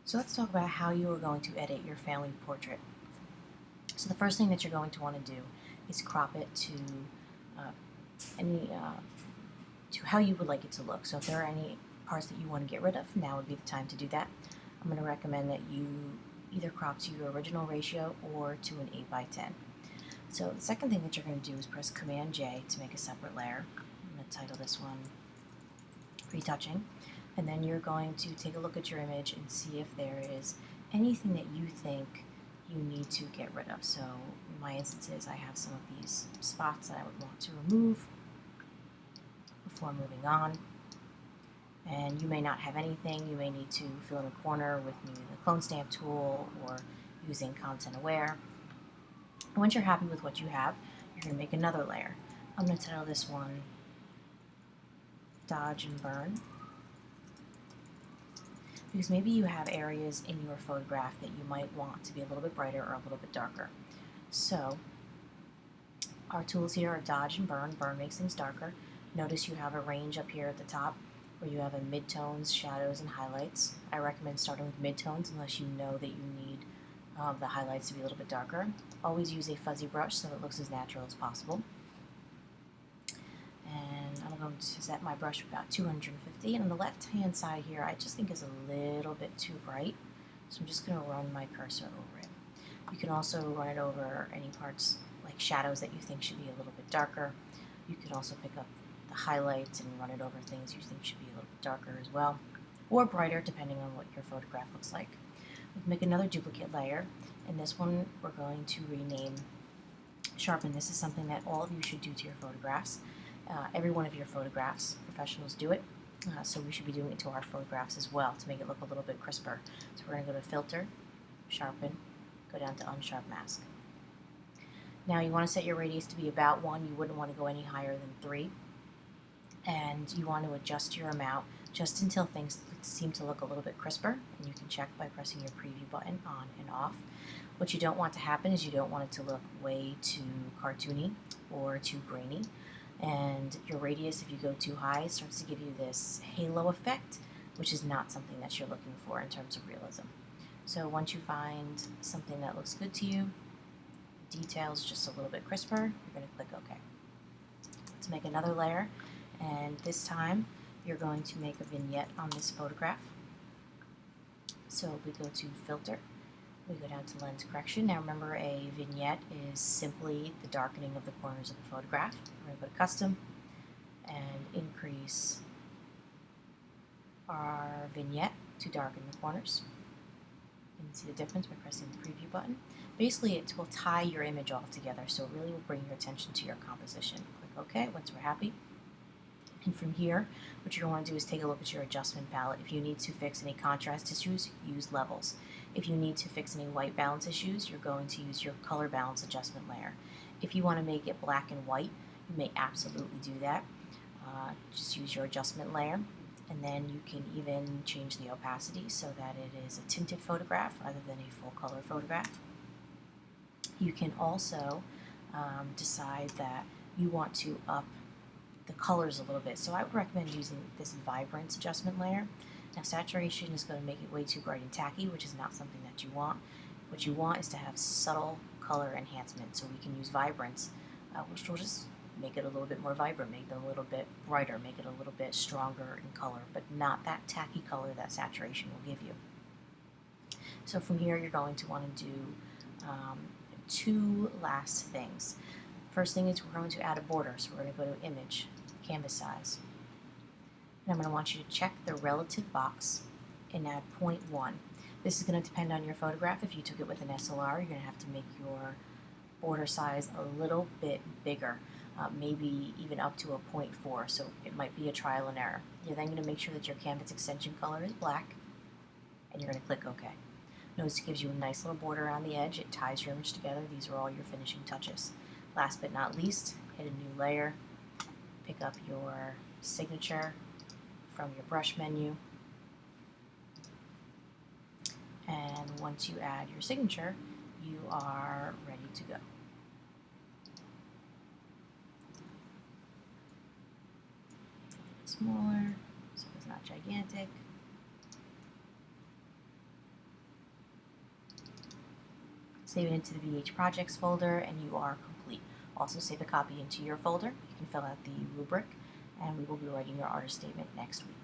So let's talk about how you are going to edit your family portrait. So the first thing that you're going to want to do is crop it to uh, any to how you would like it to look. So if there are any parts that you want to get rid of, now would be the time to do that. I'm going to recommend that you either crop to your original ratio or to an 8:10. So the second thing that you're going to do is press Command J to make a separate layer. I'm going to title this one Retouching. And then you're going to take a look at your image and see if there is anything that you think you need to get rid of. So in my instances, I have some of these spots that I would want to remove before moving on. And you may not have anything. You may need to fill in a corner with maybe the clone stamp tool or using Content Aware. And once you're happy with what you have, you're going to make another layer. I'm going to title this one Dodge and Burn, because maybe you have areas in your photograph that you might want to be a little bit brighter or a little bit darker. So our tools here are Dodge and Burn. Burn makes things darker. Notice you have a range up here at the top where you have a midtones, shadows, and highlights. I recommend starting with midtones unless you know that you need the highlights to be a little bit darker. Always use a fuzzy brush so it looks as natural as possible. And I'm going to set my brush about 250, and on the left hand side here I just think is a little bit too bright, so I'm just going to run my cursor over it. You can also run it over any parts like shadows that you think should be a little bit darker. You could also pick up the highlights and run it over things you think should be a little bit darker as well, or brighter depending on what your photograph looks like. We'll make another duplicate layer, and this one we're going to rename Sharpen. This is something that all of you should do to your photographs. Every one of your photographs, professionals do it, so we should be doing it to our photographs as well to make it look a little bit crisper. So we're going to go to Filter, Sharpen, go down to Unsharp Mask. Now you want to set your radius to be about 1. You wouldn't want to go any higher than 3. And you want to adjust your amount just until things seem to look a little bit crisper, and you can check by pressing your preview button on and off. What you don't want to happen is you don't want it to look way too cartoony or too grainy. And your radius, if you go too high, starts to give you this halo effect, which is not something that you're looking for in terms of realism. So once you find something that looks good to you, details just a little bit crisper, you're going to click OK. Let's make another layer, and this time you're going to make a vignette on this photograph. So we go to Filter, we go down to Lens Correction. Now remember, a vignette is simply the darkening of the corners of the photograph. We're going to go to Custom and increase our vignette to darken the corners. You can see the difference by pressing the preview button. Basically, it will tie your image all together, so it really will bring your attention to your composition. Click OK once we're happy. And from here, what you're going to want to do is take a look at your adjustment palette. If you need to fix any contrast issues, use levels. If you need to fix any white balance issues, you're going to use your color balance adjustment layer. If you want to make it black and white, you may absolutely do that. Just use your adjustment layer, and then you can even change the opacity so that it is a tinted photograph rather than a full color photograph. You can also decide that you want to up the colors a little bit. So I would recommend using this vibrance adjustment layer. Now saturation is going to make it way too bright and tacky, which is not something that you want. What you want is to have subtle color enhancement. So we can use vibrance, which will just make it a little bit more vibrant, make it a little bit brighter, make it a little bit stronger in color, but not that tacky color that saturation will give you. So from here you're going to want to do 2 last things. First thing is we're going to add a border, so we're going to go to Image, Canvas Size. And I'm going to want you to check the relative box and add 0.1. This is going to depend on your photograph. If you took it with an SLR, you're going to have to make your border size a little bit bigger, maybe even up to a 0.4, so it might be a trial and error. You're then going to make sure that your canvas extension color is black, and you're going to click OK. Notice it gives you a nice little border around the edge. It ties your image together. These are all your finishing touches. Last but not least, hit a new layer, pick up your signature from your brush menu, and once you add your signature, you are ready to go. Smaller, so it's not gigantic. save it into the VH Projects folder, and you are complete. Also save a copy into your folder. You can fill out the rubric, and we will be writing your artist statement next week.